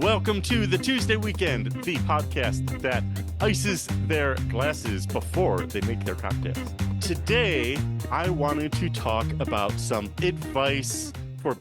Welcome to the Tuesday Weekend, the podcast that ices their glasses before they make their cocktails. Today, I wanted to talk about some advice for,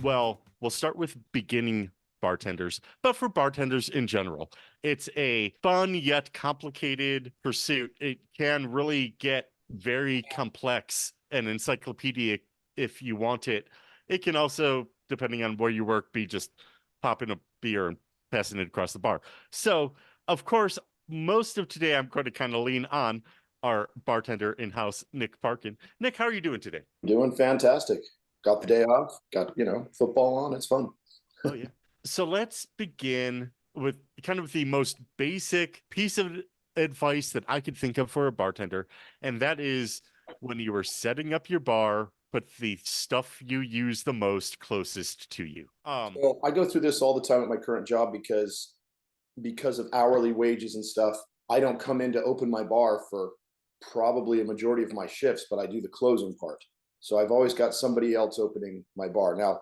well, we'll start with beginning bartenders, but for bartenders in general. It's a fun yet complicated pursuit. It can really get very complex and encyclopedic if you want it. It can also, depending on where you work, be just popping a beer and passing it across the bar. So, of course, most of today I'm going to kind of lean on our bartender in-house, Nick Parkin. Nick, how are you doing today? Doing fantastic. Got the day off, got, football on. It's fun. Oh, yeah. So let's begin with kind of the most basic piece of advice that I could think of for a bartender. And that is when you are setting up your bar, put the stuff you use the most closest to you. Well, I go through this all the time at my current job because of hourly wages and stuff. I don't come in to open my bar for probably a majority of my shifts, but I do the closing part. So I've always got somebody else opening my bar. Now,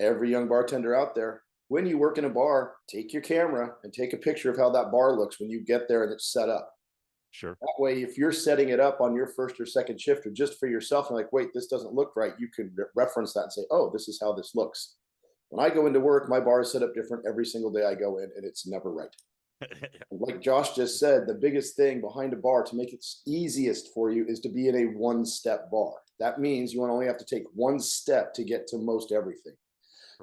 every young bartender out there, when you work in a bar, take your camera and take a picture of how that bar looks when you get there and it's set up. Sure. That way, if you're setting it up on your first or second shift or just for yourself and like, wait, this doesn't look right, you can reference that and say, oh, this is how this looks. When I go into work, my bar is set up different every single day I go in, and it's never right. Like Josh just said, the biggest thing behind a bar to make it easiest for you is to be in a one-step bar. That means you only have to take one step to get to most everything.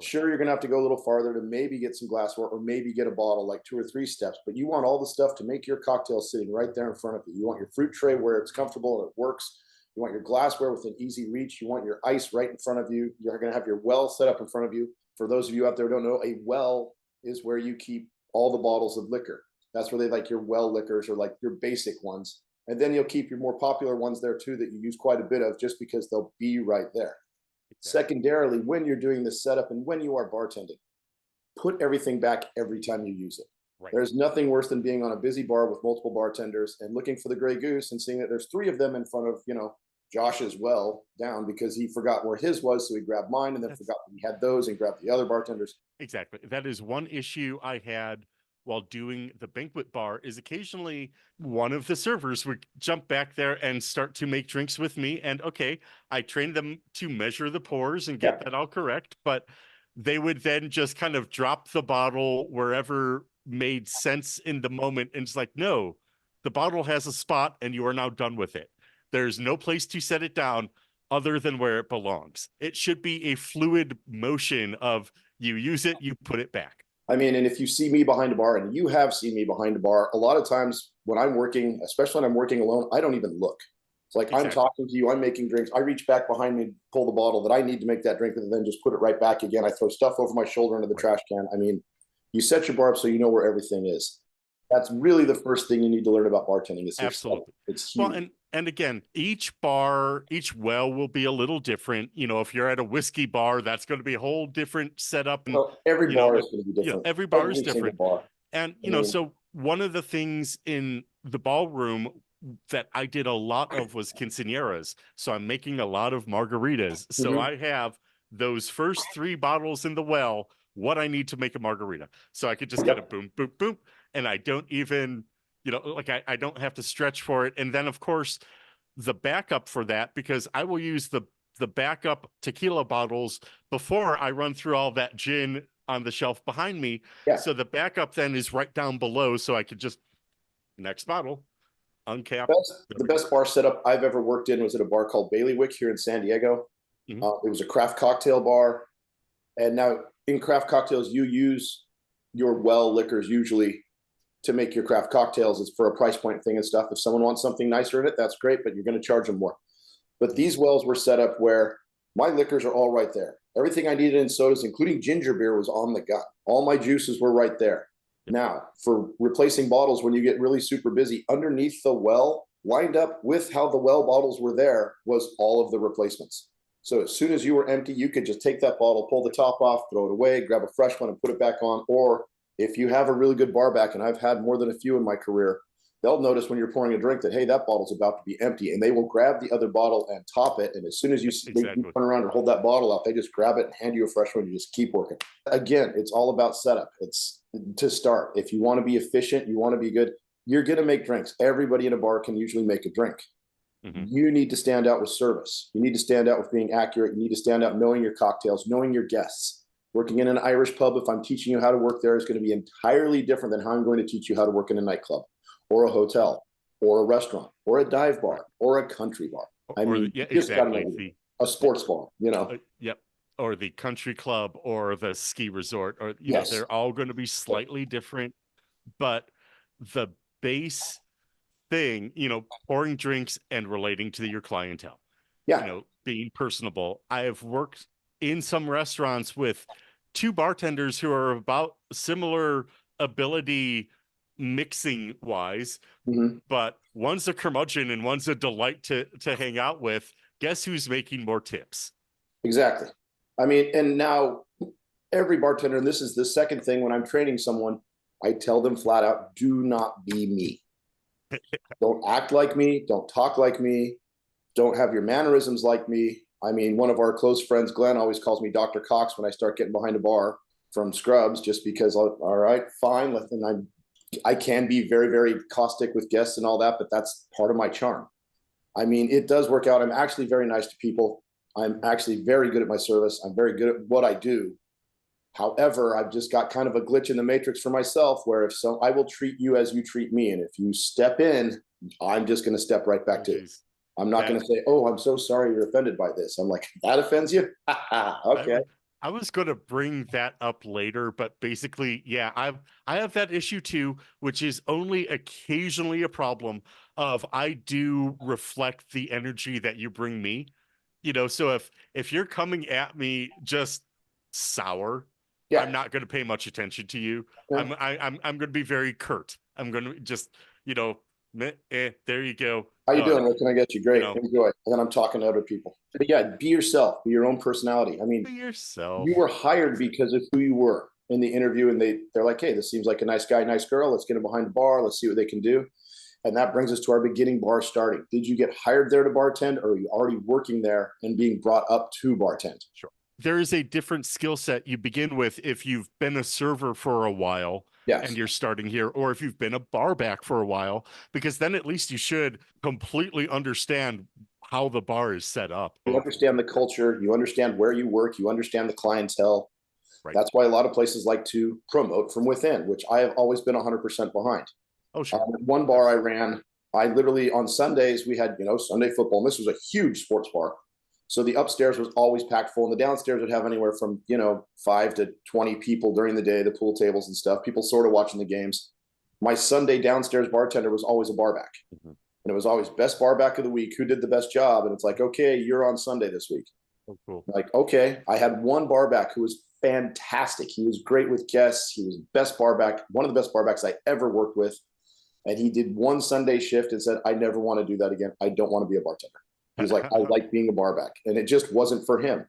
Sure, you're going to have to go a little farther to maybe get some glassware or maybe get a bottle, like 2 or 3 steps, but you want all the stuff to make your cocktail sitting right there in front of you. You want your fruit tray where it's comfortable and it works. You want your glassware within easy reach. You want your ice right in front of you. You're going to have your well set up in front of you. For those of you out there who don't know, a well is where you keep all the bottles of liquor. That's where they like your well liquors or like your basic ones. And then you'll keep your more popular ones there too that you use quite a bit of just because they'll be right there. Secondarily, when you're doing this setup and when you are bartending, put everything back every time you use it. Right. There's nothing worse than being on a busy bar with multiple bartenders and looking for the gray goose and seeing that there's 3 of them in front of, Josh's well down because he forgot where his was. So he grabbed mine and then forgot that he had those and grabbed the other bartenders. Exactly. That is one issue I had while doing the banquet bar is occasionally one of the servers would jump back there and start to make drinks with me. And okay, I trained them to measure the pours and get that all correct, but they would then just kind of drop the bottle wherever made sense in the moment. And it's like, no, the bottle has a spot and you are now done with it. There's no place to set it down other than where it belongs. It should be a fluid motion of you use it, you put it back. I mean, and if you see me behind a bar, and you have seen me behind a bar, a lot of times when I'm working, especially when I'm working alone, I don't even look. It's like I'm talking to you, I'm making drinks. I reach back behind me, pull the bottle that I need to make that drink, and then just put it right back again. I throw stuff over my shoulder into the trash can. I mean, you set your bar up so you know where everything is. That's really the first thing you need to learn about bartending. Is absolutely. It's huge. Well, and again, each bar, each well will be a little different. If you're at a whiskey bar, that's going to be a whole different setup. And, every bar is going to be different. Every bar is different. Bar. And, so one of the things in the ballroom that I did a lot of was quinceañeras. So I'm making a lot of margaritas. So I have those first 3 bottles in the well, what I need to make a margarita. So I could just kind of boom, boom, boom. And I don't even... I don't have to stretch for it. And then, of course, the backup for that, because I will use the backup tequila bottles before I run through all that gin on the shelf behind me. Yeah. So the backup then is right down below. So I could just, next bottle, uncap. The best bar setup I've ever worked in was at a bar called Bailiwick here in San Diego. Mm-hmm. It was a craft cocktail bar. And now in craft cocktails, you use your well liquors usually to make your craft cocktails. It's for a price point thing and stuff. If someone wants something nicer in it, that's great, but you're going to charge them more. But these wells were set up where my liquors are all right there. Everything I needed in sodas, including ginger beer, was on the gun. All my juices were right there. Now, for replacing bottles, when you get really super busy, underneath the well, lined up with how the well bottles were there, was all of the replacements. So as soon as you were empty, you could just take that bottle, pull the top off, throw it away, grab a fresh one and put it back on. Or if you have a really good bar back, and I've had more than a few in my career, they'll notice when you're pouring a drink that, hey, that bottle's about to be empty, and they will grab the other bottle and top it. And as soon as you Exactly. turn around and hold that bottle out, they just grab it and hand you a fresh one. You just keep working. Again, it's all about setup. It's to start. If you want to be efficient, you want to be good, you're going to make drinks. Everybody in a bar can usually make a drink. You need to stand out with service. You need to stand out with being accurate. You need to stand out knowing your cocktails, knowing your guests. Working in an Irish pub, if I'm teaching you how to work there, is going to be entirely different than how I'm going to teach you how to work in a nightclub or a hotel or a restaurant or a dive bar or a country bar. I mean, yeah, exactly. A sports bar, you know. Yep. Or the country club or the ski resort, or you Yes. know, they're all going to be slightly different, but the base thing, you know, pouring drinks and relating to your clientele. Yeah. You know, being personable. I have worked in some restaurants with two bartenders who are about similar ability mixing wise, but one's a curmudgeon and one's a delight to hang out with. Guess who's making more tips? Exactly. I mean, and now every bartender, and this is the second thing when I'm training someone, I tell them flat out, do not be me. Don't act like me. Don't talk like me. Don't have your mannerisms like me. I mean, one of our close friends, Glenn, always calls me Dr. Cox when I start getting behind a bar from Scrubs, just because, all right, fine. And I can be very, very caustic with guests and all that, but that's part of my charm. I mean, it does work out. I'm actually very nice to people. I'm actually very good at my service. I'm very good at what I do. However, I've just got kind of a glitch in the matrix for myself where I will treat you as you treat me. And if you step in, I'm just going to step right back to it. I'm not going to say, oh, I'm so sorry you're offended by this. I'm like, that offends you? Okay. I was going to bring that up later, but basically, yeah, I have that issue too, which is only occasionally a problem of I do reflect the energy that you bring me. You know, so if you're coming at me just sour, yeah, I'm not going to pay much attention to you. Yeah. I'm going to be very curt. I'm going to just, you know, there you go. How you doing? What can I get you? Great. You know, enjoy. And then I'm talking to other people. But yeah, be yourself. Be your own personality. I mean, be yourself. You were hired because of who you were in the interview, and they're like, hey, this seems like a nice guy, nice girl. Let's get him behind the bar. Let's see what they can do. And that brings us to our beginning bar starting. Did you get hired there to bartend, or are you already working there and being brought up to bartend? Sure. There is a different skill set you begin with if you've been a server for a while. Yes. And you're starting here, or if you've been a bar back for a while, because then at least you should completely understand how the bar is set up. You understand the culture, you understand where you work, you understand the clientele. Right. That's why a lot of places like to promote from within, which I have always been 100% behind. Oh, sure. One bar I ran, I literally on Sundays, we had, Sunday football, and this was a huge sports bar. So the upstairs was always packed full, and the downstairs would have anywhere from, 5 to 20 people during the day, the pool tables and stuff, people sort of watching the games. My Sunday downstairs bartender was always a bar back. And it was always best bar back of the week. Who did the best job? And it's like, okay, you're on Sunday this week. Oh, cool. Like, okay. I had one bar back who was fantastic. He was great with guests. He was best bar back, one of the best bar backs I ever worked with. And he did one Sunday shift and said, I never want to do that again. I don't want to be a bartender. He was like, I like being a bar back. And it just wasn't for him.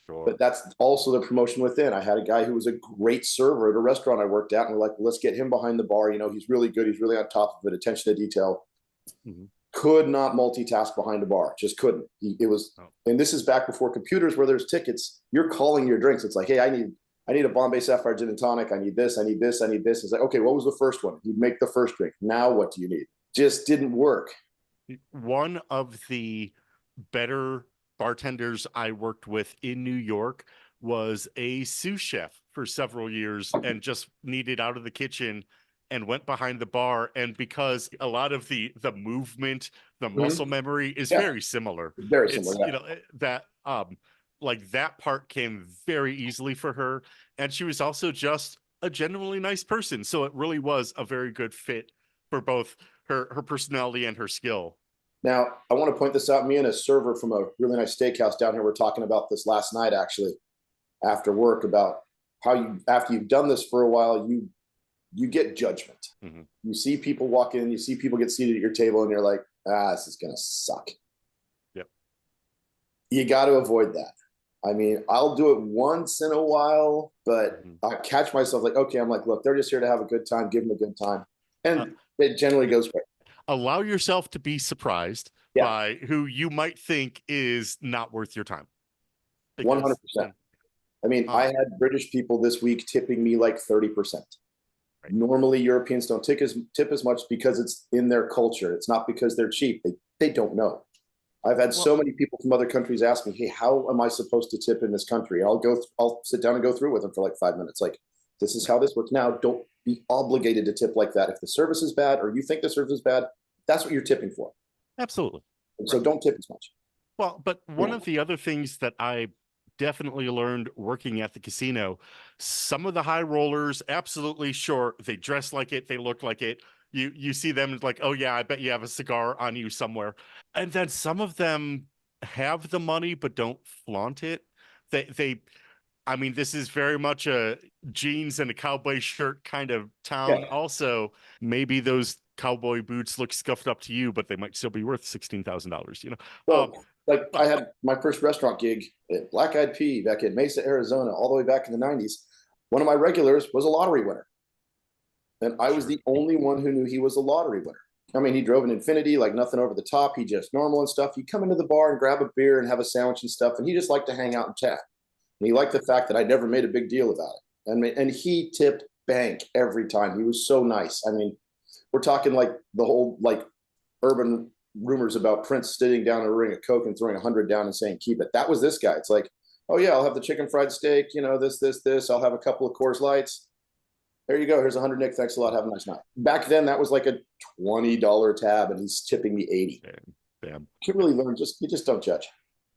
Sure. But that's also the promotion within. I had a guy who was a great server at a restaurant I worked at. And we're like, let's get him behind the bar. He's really good. He's really on top of it. Attention to detail. Could not multitask behind a bar. Just couldn't. And this is back before computers where there's tickets. You're calling your drinks. It's like, hey, I need a Bombay Sapphire gin and tonic. I need this. I need this. I need this. It's like, okay, what was the first one? You'd make the first drink. Now what do you need? Just didn't work. One of the better bartenders I worked with in New York was a sous chef for several years and just needed out of the kitchen and went behind the bar. And because a lot of the movement, the muscle memory is very similar. Very similar. That that part came very easily for her. And she was also just a genuinely nice person. So it really was a very good fit for both her personality and her skill. Now, I want to point this out. Me and a server from a really nice steakhouse down here were talking about this last night, actually, after work, about how after you've done this for a while, you get judgment. You see people walk in, you see people get seated at your table, and you're like, this is going to suck. Yep. You got to avoid that. I mean, I'll do it once in a while, but I catch myself like, okay, I'm like, look, they're just here to have a good time. Give them a good time. And it generally goes quick. allow yourself to be surprised Yeah, by who you might think is not worth your time. Because 100%. I mean, I uh, had British people this week tipping me like 30%. right. Normally, Europeans don't tip as much because it's in their culture. It's not because they're cheap. They don't know. I've had Well, so many people from other countries ask me, "Hey, how am I supposed to tip in this country?" I'll sit down and go through with them for like 5 minutes. Like, this is how this works. Now, don't be obligated to tip like that. If the service is bad or you think the service is bad, that's what you're tipping for. absolutely. And so Right. don't tip as much. Well, but one of the other things that I definitely learned working at the casino, some of the high rollers, absolutely sure, they dress like it, they look like it. You see them like, oh yeah, I bet you have a cigar on you somewhere. And then some of them have the money but don't flaunt it. They I mean, this is very much a jeans and a cowboy shirt kind of town. Yeah. Also, maybe those cowboy boots look scuffed up to you, but they might still be worth $16,000, you know. Well, like I But had my first restaurant gig at Black Eyed Pea back in Mesa, Arizona, all the way back in the 90s. One of my regulars was a lottery winner. And I was sure. the only one who knew he was a lottery winner. I mean, he drove an Infinity, like nothing over the top. He just normal and stuff. He'd come into the bar and grab a beer and have a sandwich and stuff. And he just liked to hang out and chat. And he liked the fact that I never made a big deal about it. And he tipped bank every time. He was so nice. I mean, we're talking like the whole like urban rumors about Prince sitting down a ring of Coke and throwing 100 down and saying, keep it. That was this guy. It's like, oh yeah, I'll have the chicken fried steak, you know, this. I'll have a couple of Coors Lights. There you go. Here's 100, Nick. Thanks a lot. Have a nice night. Back then, that was like a $20 tab, and he's tipping me 80. Damn. You can really learn. You just don't judge.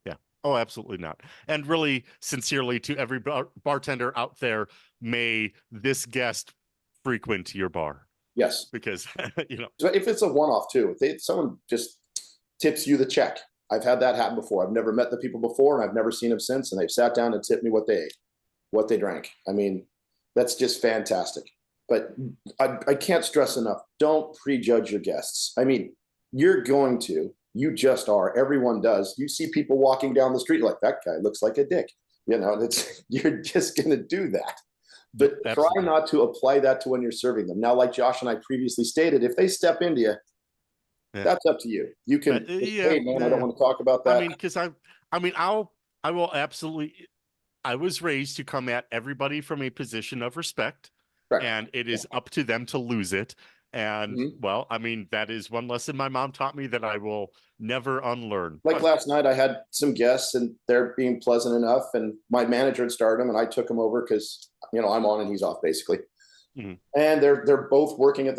Yeah. Oh, absolutely not. And really, sincerely, to every bartender out there, may this guest frequent your bar Yes. because you know. So if it's a one-off too, if someone just tips you the check, I've had that happen before. I've never met the people before, and I've never seen them since, and they've sat down and tipped me what they ate, what they drank. I mean, that's just fantastic. But I can't stress enough, don't prejudge your guests. I mean, you're going to, you just are. Everyone does. You see people walking down the street like, that guy looks like a dick. You know, you're just going to do that. But try Absolutely. not to apply that to when you're serving them. Now, like Josh and I previously stated, if they step into you, Yeah. that's up to you. You can, hey man, I don't want to talk about I that. mean, because I mean, I will absolutely. I was raised to come at everybody from a position of respect, Correct. and it is up to them to lose it. And well, I mean, that is one lesson my mom taught me that I will never unlearn. Like last night, I had some guests and they're being pleasant enough. And my manager had started them, and I took him over because you know I'm on and he's off basically. Mhm. And they're both working at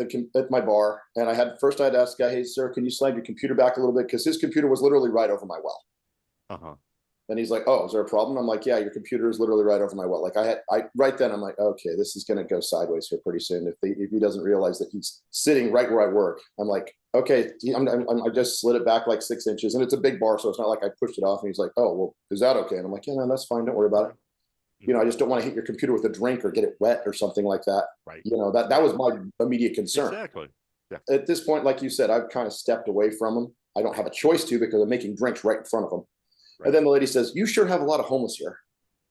my bar. And I had asked the guy, hey sir, can you slide your computer back a little bit because his computer was literally right over my well. Uh-huh. And he's like, oh, is there a problem? I'm like, yeah, your computer is literally right over my well. Like I right then I'm like, okay, this is going to go sideways here pretty soon. If he doesn't realize that he's sitting right where I work, I'm like, okay, I just slid it back like 6 inches, and it's a big bar, so it's not like I pushed it off. And he's like, oh, well, is that okay? And I'm like, yeah, no, that's fine. Don't worry about it. You know, I just don't want to hit your computer with a drink or get it wet or something like that. Right. You know, that was my immediate concern. Exactly. Yeah. At this point, like you said, I've kind of stepped away from them. I don't have a choice to because I'm making drinks right in front of them. Right. And then the lady says, you sure have a lot of homeless here.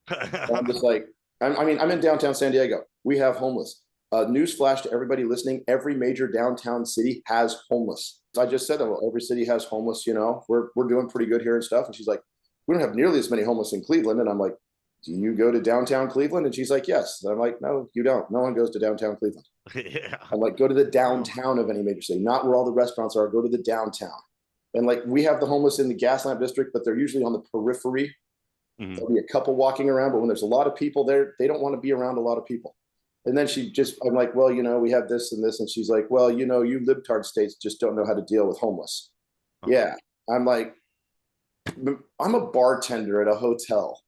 I'm just like, I mean, I'm in downtown San Diego. We have homeless. Newsflash to everybody listening: every major downtown city has homeless. I just said, well, every city has homeless. You know, we're doing pretty good here and stuff. And she's like, we don't have nearly as many homeless in Cleveland. And I'm like, do you go to downtown Cleveland? And she's like, yes. And I'm like, no, you don't. No one goes to downtown Cleveland. Yeah. I'm like, go to the downtown of any major city, not where all the restaurants are. Go to the downtown. And like, we have the homeless in the Gaslamp district, but they're usually on the periphery. There'll be a couple walking around, but when there's a lot of people there, they don't want to be around a lot of people. And then I'm like, well, you know, we have this and this. And she's like, well, you know, you libtard states just don't know how to deal with homeless. Yeah. I'm like, I'm a bartender at a hotel.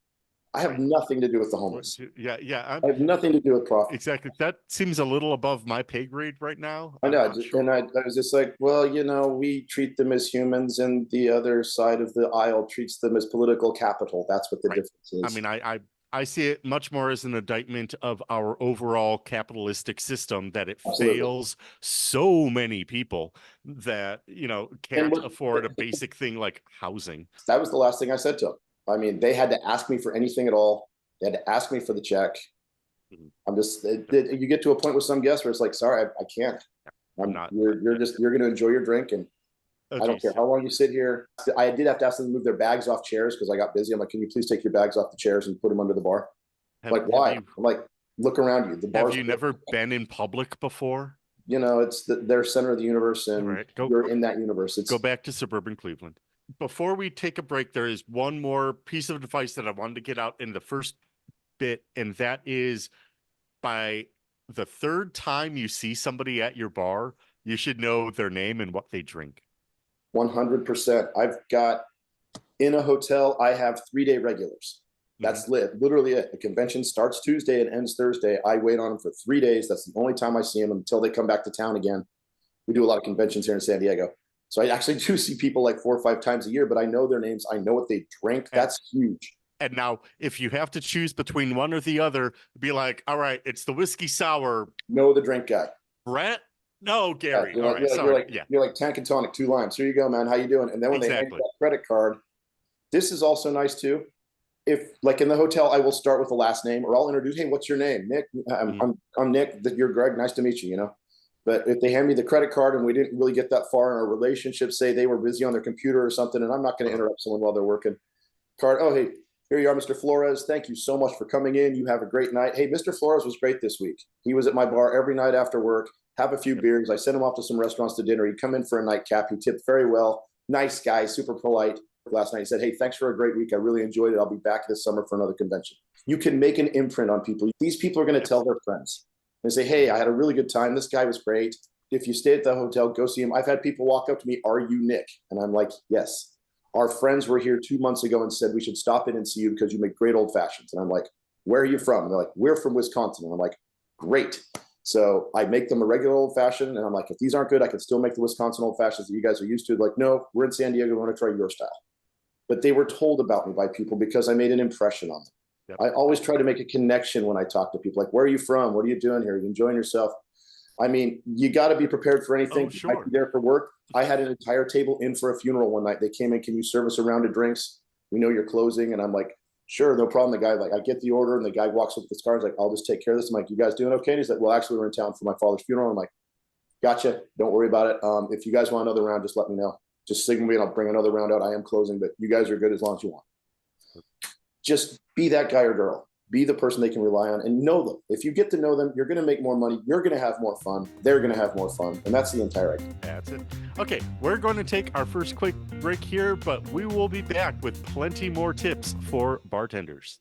I have nothing to do with the homeless. Yeah. I have nothing to do with profit. Exactly. That seems a little above my pay grade right now. I know. And I was just like, well, you know, we treat them as humans, and the other side of the aisle treats them as political capital. That's what the difference is. I mean, I see it much more as an indictment of our overall capitalistic system that it fails so many people that, you know, can't afford a basic thing like housing. That was the last thing I said to them. I mean, they had to ask me for anything at all. They had to ask me for the check. I'm just, you get to a point with some guests where it's like, sorry, I can't. I'm not. You're going to enjoy your drink, and I don't care how long you sit here. I did have to ask them to move their bags off chairs because I got busy. I'm like, can you please take your bags off the chairs and put them under the bar? Why? I'm like, look around you. The bars. Have you never been in public before? It's their center of the universe, and you're in that universe. Go back to suburban Cleveland. Before we take a break, there is one more piece of advice that I wanted to get out in the first bit, and that is by the third time you see somebody at your bar, you should know their name and what they drink. 100%. I've got, in a hotel, I have 3-day regulars. That's literally it. The convention starts Tuesday and ends Thursday. I wait on them for 3 days. That's the only time I see them until they come back to town again. We do a lot of conventions here in San Diego. So I actually do see people like 4 or 5 times a year, but I know their names. I know what they drink. That's huge. And now, if you have to choose between one or the other, be like, all right, it's the whiskey sour. Know the drink guy. Brett? No, Gary. Yeah, you're like tank and tonic, 2 limes. Here you go, man. How you doing? And then when they hand you that credit card, this is also nice too. If like in the hotel, I will start with the last name, or I'll introduce, hey, what's your name? Nick. I'm Nick. You're Greg. Nice to meet you. But if they hand me the credit card and we didn't really get that far in our relationship, say they were busy on their computer or something, and I'm not going to interrupt someone while they're working. Card. Oh, hey, here you are, Mr. Flores. Thank you so much for coming in. You have a great night. Hey, Mr. Flores was great this week. He was at my bar every night after work. Have a few beers. I sent him off to some restaurants to dinner. He'd come in for a nightcap. He tipped very well. Nice guy, super polite. Last night he said, hey, thanks for a great week. I really enjoyed it. I'll be back this summer for another convention. You can make an imprint on people. These people are going to tell their friends and say, hey, I had a really good time. This guy was great. If you stay at the hotel, go see him. I've had people walk up to me, are you Nick? And I'm like, yes. Our friends were here 2 months ago and said we should stop in and see you because you make great old fashions. And I'm like, where are you from? And they're like, we're from Wisconsin. And I'm like, great. So I make them a regular old fashioned. And I'm like, if these aren't good, I can still make the Wisconsin old fashions that you guys are used to. Like, no, we're in San Diego. We want to try your style. But they were told about me by people because I made an impression on them. Yep. I always try to make a connection when I talk to people. Like, where are you from? What are you doing here? Are you enjoying yourself? I mean, you got to be prepared for anything. You might be there for work. I had an entire table in for a funeral one night. They came in, can you serve us a round of drinks? We know you're closing. And I'm like, sure, no problem. The guy, like, I get the order, and the guy walks up with his car. He's like, I'll just take care of this. I'm like, you guys doing okay? And he's like, well, actually, we're in town for my father's funeral. I'm like, gotcha. Don't worry about it. If you guys want another round, just let me know. Just signal me and I'll bring another round out. I am closing, but you guys are good as long as you want. Just be that guy or girl. Be the person they can rely on and know them. If you get to know them, you're going to make more money. You're going to have more fun. They're going to have more fun. And that's the entire idea. That's it. Okay, we're going to take our first quick break here, but we will be back with plenty more tips for bartenders.